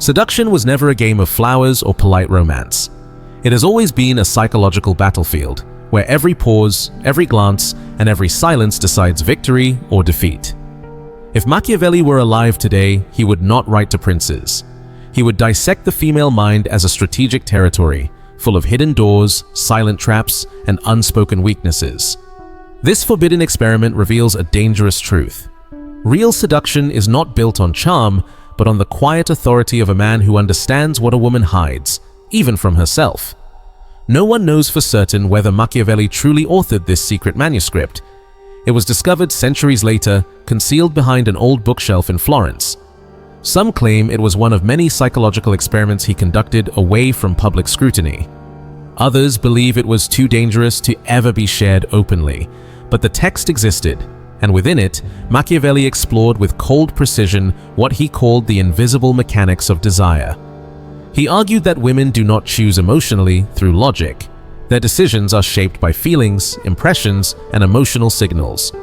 Seduction was never a game of flowers or polite romance. It has always been a psychological battlefield, where every pause, every glance, and every silence decides victory or defeat. If Machiavelli were alive today, he would not write to princes. He would dissect the female mind as a strategic territory, full of hidden doors, silent traps, and unspoken weaknesses. This forbidden experiment reveals a dangerous truth. Real seduction is not built on charm, but on the quiet authority of a man who understands what a woman hides, even from herself. No one knows for certain whether Machiavelli truly authored this secret manuscript. It was discovered centuries later, concealed behind an old bookshelf in Florence. Some claim it was one of many psychological experiments he conducted away from public scrutiny. Others believe it was too dangerous to ever be shared openly, but the text existed, and within it, Machiavelli explored with cold precision what he called the invisible mechanics of desire. He argued that women do not choose emotionally through logic. Their decisions are shaped by feelings, impressions, and emotional signals.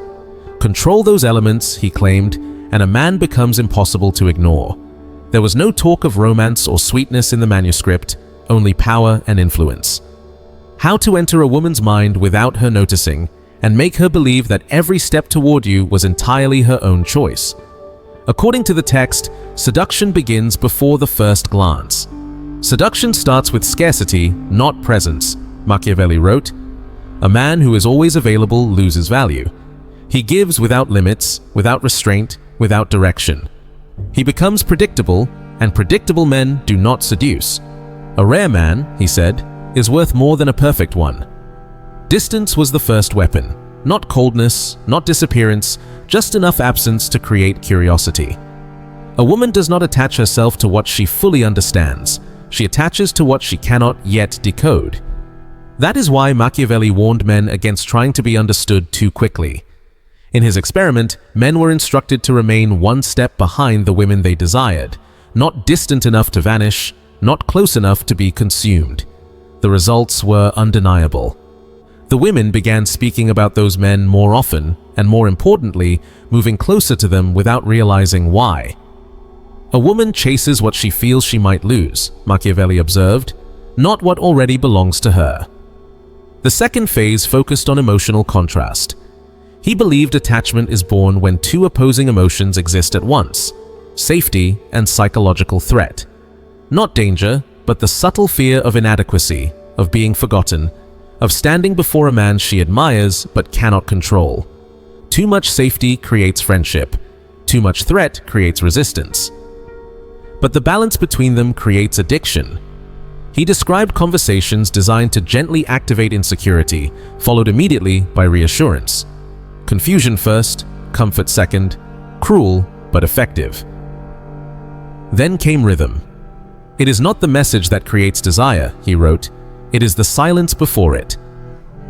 Control those elements, he claimed, and a man becomes impossible to ignore. There was no talk of romance or sweetness in the manuscript, only power and influence. How to enter a woman's mind without her noticing, and make her believe that every step toward you was entirely her own choice. According to the text, seduction begins before the first glance. Seduction starts with scarcity, not presence, Machiavelli wrote. A man who is always available loses value. He gives without limits, without restraint, without direction. He becomes predictable, and predictable men do not seduce. A rare man, he said, is worth more than a perfect one. Distance was the first weapon. Not coldness, not disappearance, just enough absence to create curiosity. A woman does not attach herself to what she fully understands. She attaches to what she cannot yet decode. That is why Machiavelli warned men against trying to be understood too quickly. In his experiment, men were instructed to remain one step behind the women they desired, not distant enough to vanish, not close enough to be consumed. The results were undeniable. The women began speaking about those men more often, and more importantly, moving closer to them without realizing why. A woman chases what she feels she might lose, Machiavelli observed, not what already belongs to her. The second phase focused on emotional contrast. He believed attachment is born when two opposing emotions exist at once: safety and psychological threat. Not danger, but the subtle fear of inadequacy, of being forgotten, of standing before a man she admires but cannot control. Too much safety creates friendship. Too much threat creates resistance. But the balance between them creates addiction. He described conversations designed to gently activate insecurity, followed immediately by reassurance. Confusion first, comfort second, cruel but effective. Then came rhythm. It is not the message that creates desire, he wrote. It is the silence before it.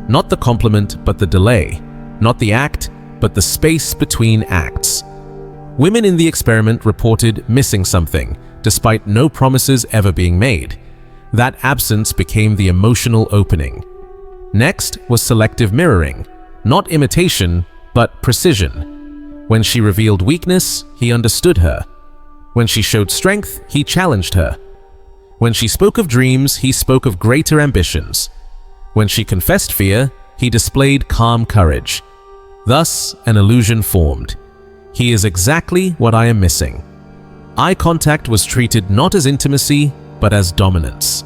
Not the compliment, but the delay. Not the act, but the space between acts. Women in the experiment reported missing something, despite no promises ever being made. That absence became the emotional opening. Next was selective mirroring, not imitation, but precision. When she revealed weakness, he understood her. When she showed strength, he challenged her. When she spoke of dreams, he spoke of greater ambitions. When she confessed fear, he displayed calm courage. Thus, an illusion formed. He is exactly what I am missing. Eye contact was treated not as intimacy, but as dominance.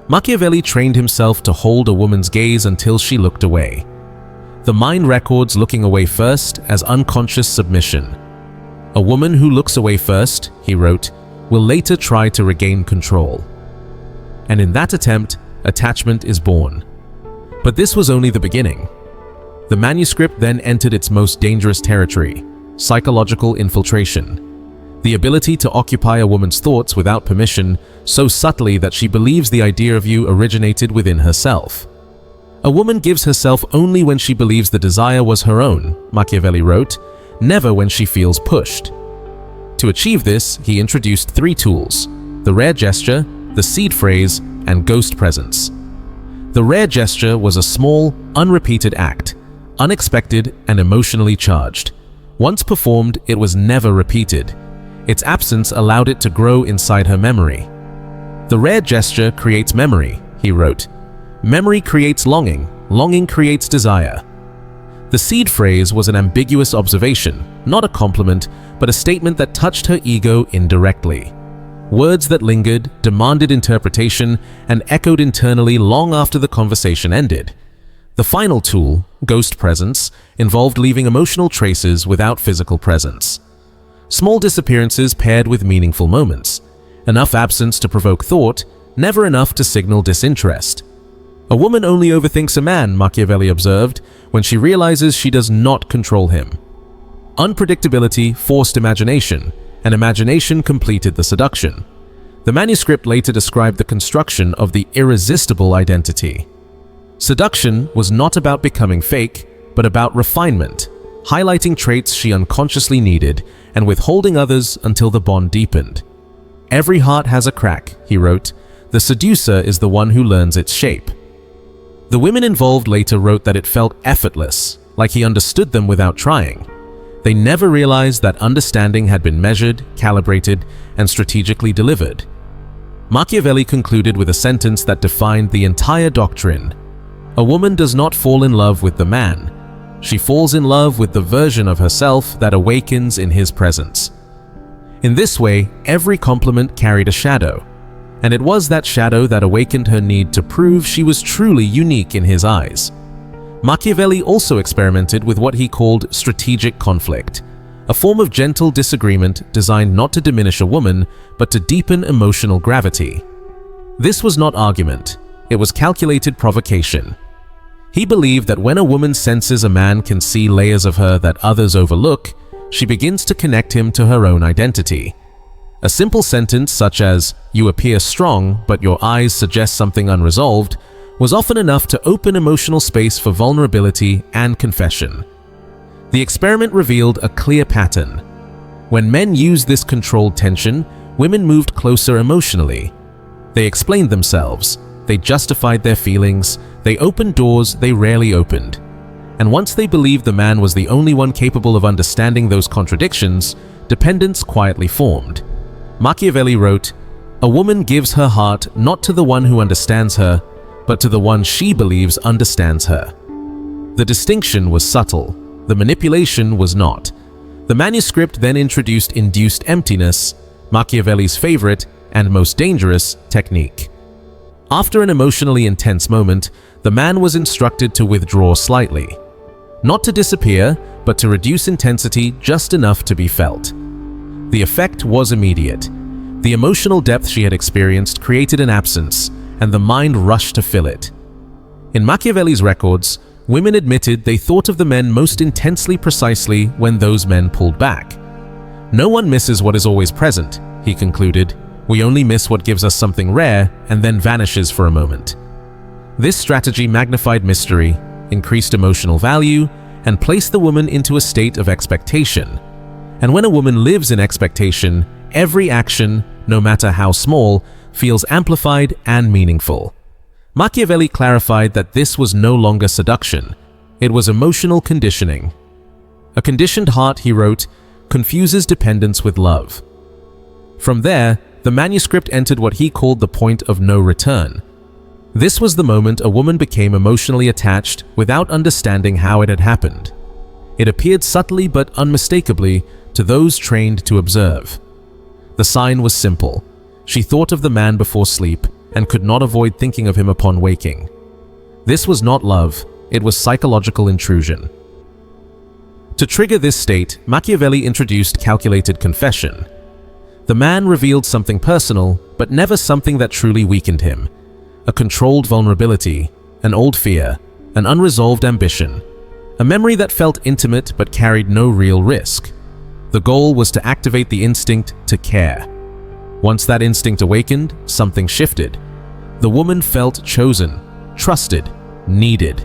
Machiavelli trained himself to hold a woman's gaze until she looked away. The mind records looking away first as unconscious submission. A woman who looks away first, he wrote, will later try to regain control. And in that attempt, attachment is born. But this was only the beginning. The manuscript then entered its most dangerous territory: psychological infiltration. The ability to occupy a woman's thoughts without permission, so subtly that she believes the idea of you originated within herself. A woman gives herself only when she believes the desire was her own, Machiavelli wrote, never when she feels pushed. To achieve this, he introduced 3 tools: the rare gesture, the seed phrase, and ghost presence. The rare gesture was a small, unrepeated act, unexpected and emotionally charged. Once performed, it was never repeated. Its absence allowed it to grow inside her memory. "The rare gesture creates memory," he wrote. "Memory creates longing, longing creates desire." The seed phrase was an ambiguous observation, not a compliment, but a statement that touched her ego indirectly. Words that lingered, demanded interpretation, and echoed internally long after the conversation ended. The final tool, ghost presence, involved leaving emotional traces without physical presence. Small disappearances paired with meaningful moments. Enough absence to provoke thought, never enough to signal disinterest. "A woman only overthinks a man," Machiavelli observed, "when she realizes she does not control him." Unpredictability forced imagination, and imagination completed the seduction. The manuscript later described the construction of the irresistible identity. Seduction was not about becoming fake, but about refinement, highlighting traits she unconsciously needed and withholding others until the bond deepened. "Every heart has a crack," he wrote. "The seducer is the one who learns its shape." The women involved later wrote that it felt effortless, like he understood them without trying. They never realized that understanding had been measured, calibrated, and strategically delivered. Machiavelli concluded with a sentence that defined the entire doctrine. "A woman does not fall in love with the man. She falls in love with the version of herself that awakens in his presence." In this way, every compliment carried a shadow, and it was that shadow that awakened her need to prove she was truly unique in his eyes. Machiavelli also experimented with what he called strategic conflict, a form of gentle disagreement designed not to diminish a woman, but to deepen emotional gravity. This was not argument, it was calculated provocation. He believed that when a woman senses a man can see layers of her that others overlook, she begins to connect him to her own identity. A simple sentence such as, "You appear strong, but your eyes suggest something unresolved," was often enough to open emotional space for vulnerability and confession. The experiment revealed a clear pattern. When men used this controlled tension, women moved closer emotionally. They explained themselves, they justified their feelings, they opened doors they rarely opened. And once they believed the man was the only one capable of understanding those contradictions, dependence quietly formed. Machiavelli wrote, "A woman gives her heart not to the one who understands her, but to the one she believes understands her." The distinction was subtle, the manipulation was not. The manuscript then introduced induced emptiness, Machiavelli's favorite and most dangerous technique. After an emotionally intense moment, the man was instructed to withdraw slightly. Not to disappear, but to reduce intensity just enough to be felt. The effect was immediate. The emotional depth she had experienced created an absence, and the mind rushed to fill it. In Machiavelli's records, women admitted they thought of the men most intensely precisely when those men pulled back. "No one misses what is always present," he concluded. "We only miss what gives us something rare and then vanishes for a moment." This strategy magnified mystery, increased emotional value, and placed the woman into a state of expectation. And when a woman lives in expectation, every action, no matter how small, feels amplified and meaningful. Machiavelli clarified that this was no longer seduction, it was emotional conditioning. "A conditioned heart," he wrote, "confuses dependence with love." From there, the manuscript entered what he called the point of no return. This was the moment a woman became emotionally attached without understanding how it had happened. It appeared subtly but unmistakably to those trained to observe. The sign was simple. She thought of the man before sleep and could not avoid thinking of him upon waking. This was not love, it was psychological intrusion. To trigger this state, Machiavelli introduced calculated confession. The man revealed something personal, but never something that truly weakened him. A controlled vulnerability, an old fear, an unresolved ambition, a memory that felt intimate but carried no real risk. The goal was to activate the instinct to care. Once that instinct awakened, something shifted. The woman felt chosen, trusted, needed.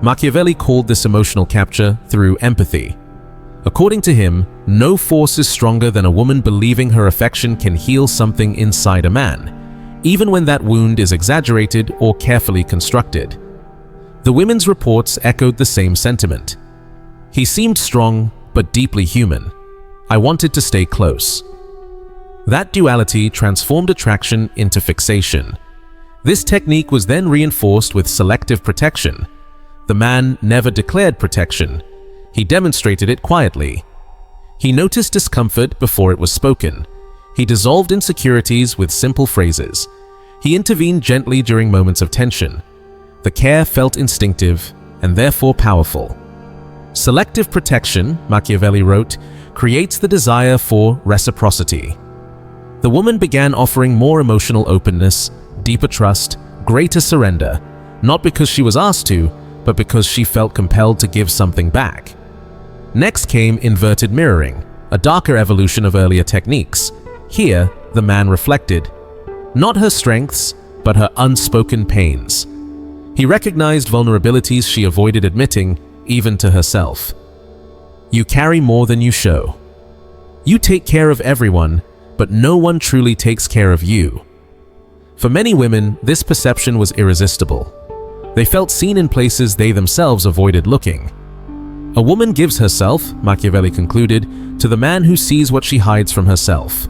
Machiavelli called this emotional capture through empathy. According to him, no force is stronger than a woman believing her affection can heal something inside a man, even when that wound is exaggerated or carefully constructed. The women's reports echoed the same sentiment. He seemed strong, but deeply human. I wanted to stay close. That duality transformed attraction into fixation. This technique was then reinforced with selective protection. The man never declared protection. He demonstrated it quietly. He noticed discomfort before it was spoken. He dissolved insecurities with simple phrases. He intervened gently during moments of tension. The care felt instinctive and therefore powerful. Selective protection, Machiavelli wrote, creates the desire for reciprocity. The woman began offering more emotional openness, deeper trust, greater surrender, not because she was asked to, but because she felt compelled to give something back. Next came inverted mirroring, a darker evolution of earlier techniques. Here, the man reflected, not her strengths, but her unspoken pains. He recognized vulnerabilities she avoided admitting, even to herself. You carry more than you show. You take care of everyone, but no one truly takes care of you. For many women, this perception was irresistible. They felt seen in places they themselves avoided looking. A woman gives herself, Machiavelli concluded, to the man who sees what she hides from herself.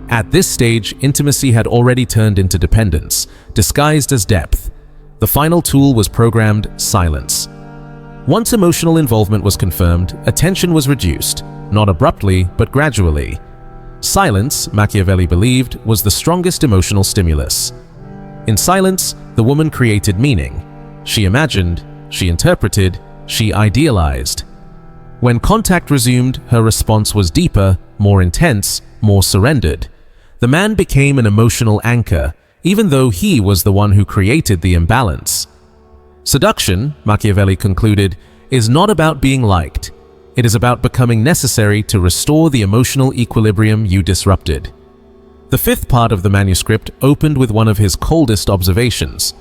At this stage, intimacy had already turned into dependence, disguised as depth. The final tool was programmed silence. Once emotional involvement was confirmed, attention was reduced, not abruptly, but gradually. Silence, Machiavelli believed, was the strongest emotional stimulus. In silence, the woman created meaning. She imagined, she interpreted, she idealized. When contact resumed, her response was deeper, more intense, more surrendered. The man became an emotional anchor, even though he was the one who created the imbalance. Seduction, Machiavelli concluded, is not about being liked. It is about becoming necessary to restore the emotional equilibrium you disrupted. The fifth part of the manuscript opened with one of his coldest observations.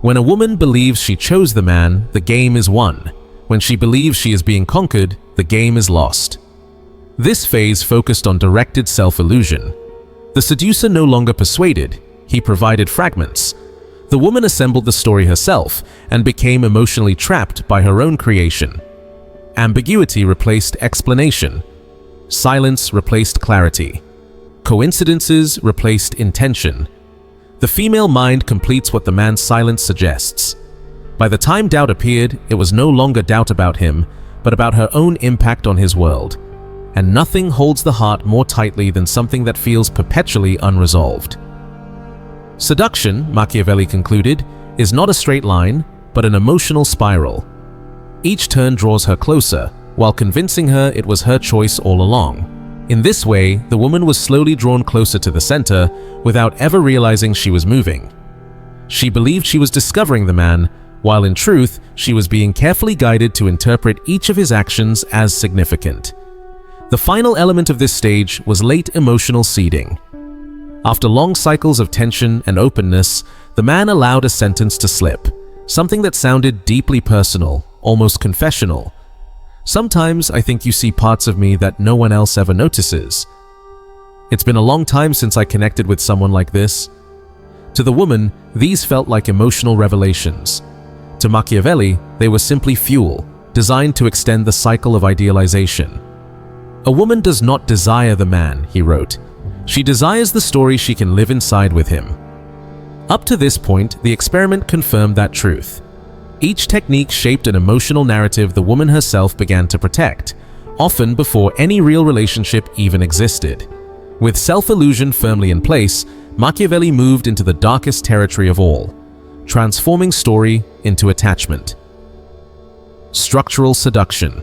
When a woman believes she chose the man, the game is won. When she believes she is being conquered, the game is lost. This phase focused on directed self-illusion. The seducer no longer persuaded, he provided fragments. The woman assembled the story herself and became emotionally trapped by her own creation. Ambiguity replaced explanation. Silence replaced clarity. Coincidences replaced intention. The female mind completes what the man's silence suggests. By the time doubt appeared, it was no longer doubt about him, but about her own impact on his world. And nothing holds the heart more tightly than something that feels perpetually unresolved. Seduction, Machiavelli concluded, is not a straight line, but an emotional spiral. Each turn draws her closer, while convincing her it was her choice all along. In this way, the woman was slowly drawn closer to the center without ever realizing she was moving. She believed she was discovering the man, while in truth, she was being carefully guided to interpret each of his actions as significant. The final element of this stage was late emotional seeding. After long cycles of tension and openness, the man allowed a sentence to slip, something that sounded deeply personal, almost confessional. Sometimes I think you see parts of me that no one else ever notices. It's been a long time since I connected with someone like this. To the woman, these felt like emotional revelations. To Machiavelli, they were simply fuel, designed to extend the cycle of idealization. A woman does not desire the man, he wrote. She desires the story she can live inside with him. Up to this point, the experiment confirmed that truth. Each technique shaped an emotional narrative the woman herself began to protect, often before any real relationship even existed. With self-illusion firmly in place, Machiavelli moved into the darkest territory of all, transforming story into attachment. Structural seduction.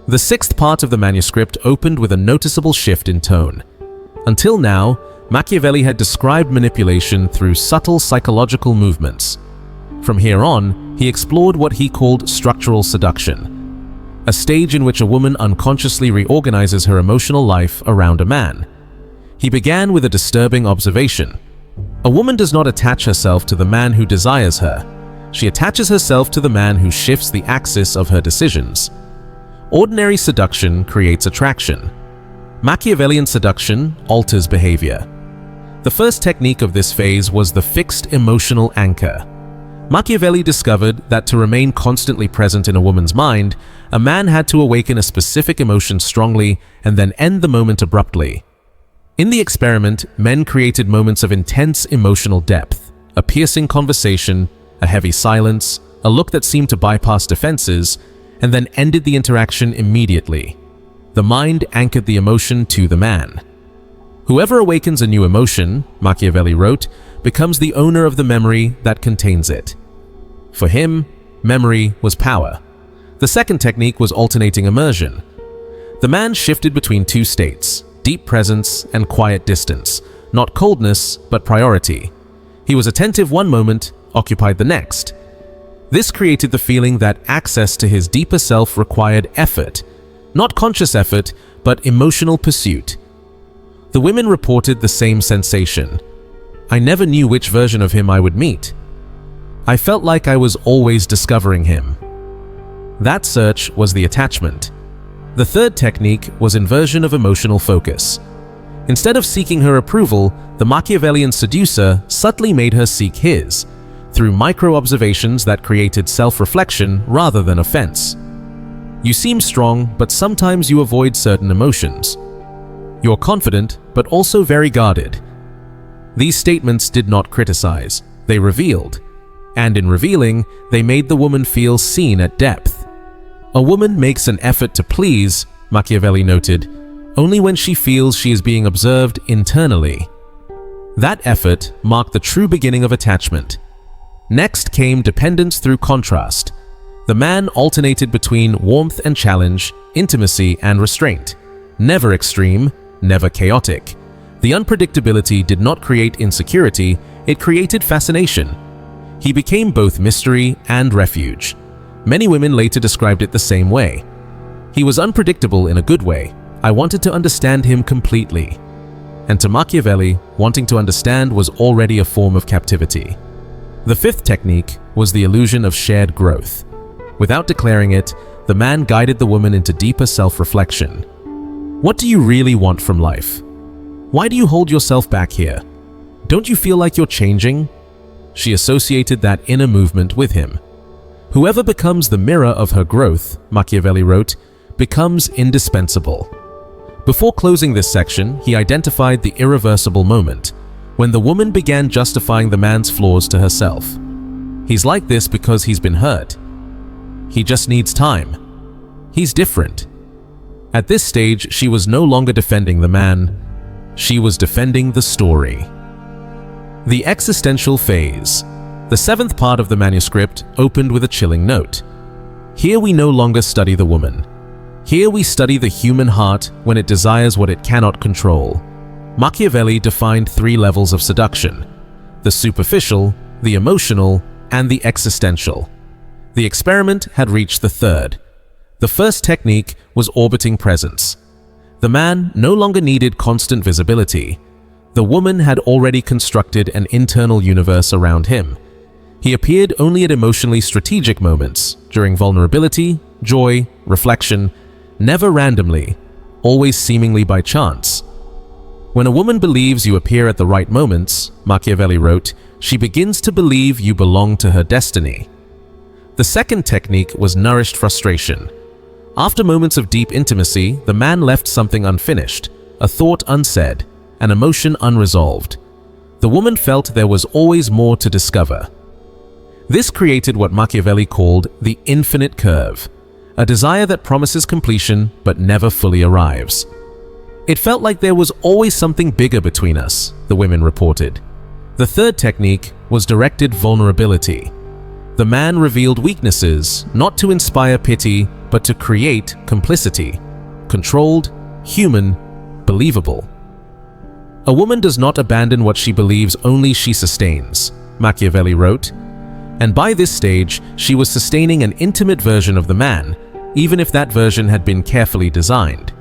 The sixth part of the manuscript opened with a noticeable shift in tone. Until now, Machiavelli had described manipulation through subtle psychological movements. From here on, he explored what he called structural seduction, a stage in which a woman unconsciously reorganizes her emotional life around a man. He began with a disturbing observation. A woman does not attach herself to the man who desires her. She attaches herself to the man who shifts the axis of her decisions. Ordinary seduction creates attraction. Machiavellian seduction alters behavior. The first technique of this phase was the fixed emotional anchor. Machiavelli discovered that to remain constantly present in a woman's mind, A man had to awaken a specific emotion strongly and then end the moment abruptly. In the experiment, men created moments of intense emotional depth, a piercing conversation, a heavy silence, a look that seemed to bypass defenses, and then ended the interaction immediately. The mind anchored the emotion to the man. Whoever awakens a new emotion, Machiavelli wrote, becomes the owner of the memory that contains it. For him, memory was power. The second technique was alternating immersion. The man shifted between two states, deep presence and quiet distance, not coldness, but priority. He was attentive one moment, occupied the next. This created the feeling that access to his deeper self required effort, not conscious effort, but emotional pursuit. The women reported the same sensation. I never knew which version of him I would meet. I felt like I was always discovering him. That search was the attachment. The third technique was inversion of emotional focus. Instead of seeking her approval, the Machiavellian seducer subtly made her seek his, through micro-observations that created self-reflection rather than offense. You seem strong, but sometimes you avoid certain emotions. You're confident, but also very guarded. These statements did not criticize, they revealed. And in revealing, they made the woman feel seen at depth. A woman makes an effort to please, Machiavelli noted, only when she feels she is being observed internally. That effort marked the true beginning of attachment. Next came dependence through contrast. The man alternated between warmth and challenge, intimacy and restraint. Never extreme, never chaotic. The unpredictability did not create insecurity, it created fascination. He became both mystery and refuge. Many women later described it the same way. He was unpredictable in a good way. I wanted to understand him completely. And to Machiavelli, wanting to understand was already a form of captivity. The fifth technique was the illusion of shared growth. Without declaring it, the man guided the woman into deeper self-reflection. What do you really want from life? Why do you hold yourself back here? Don't you feel like you're changing? She associated that inner movement with him. Whoever becomes the mirror of her growth, Machiavelli wrote, becomes indispensable. Before closing this section, he identified the irreversible moment, when the woman began justifying the man's flaws to herself. He's like this because he's been hurt. He just needs time. He's different. At this stage, she was no longer defending the man. She was defending the story. The existential phase. The seventh part of the manuscript opened with a chilling note. Here we no longer study the woman. Here we study the human heart when it desires what it cannot control. Machiavelli defined 3 levels of seduction: the superficial, the emotional, and the existential. The experiment had reached the third. The first technique was orbiting presence. The man no longer needed constant visibility. The woman had already constructed an internal universe around him. He appeared only at emotionally strategic moments, during vulnerability, joy, reflection, never randomly, always seemingly by chance. When a woman believes you appear at the right moments, Machiavelli wrote, she begins to believe you belong to her destiny. The second technique was nourished frustration. After moments of deep intimacy, the man left something unfinished, a thought unsaid, an emotion unresolved. The woman felt there was always more to discover. This created what Machiavelli called the infinite curve, a desire that promises completion but never fully arrives. It felt like there was always something bigger between us, the women reported. The third technique was directed vulnerability. The man revealed weaknesses, not to inspire pity, but to create complicity. Controlled, human, believable. A woman does not abandon what she believes, only she sustains, Machiavelli wrote. And by this stage, she was sustaining an intimate version of the man, even if that version had been carefully designed.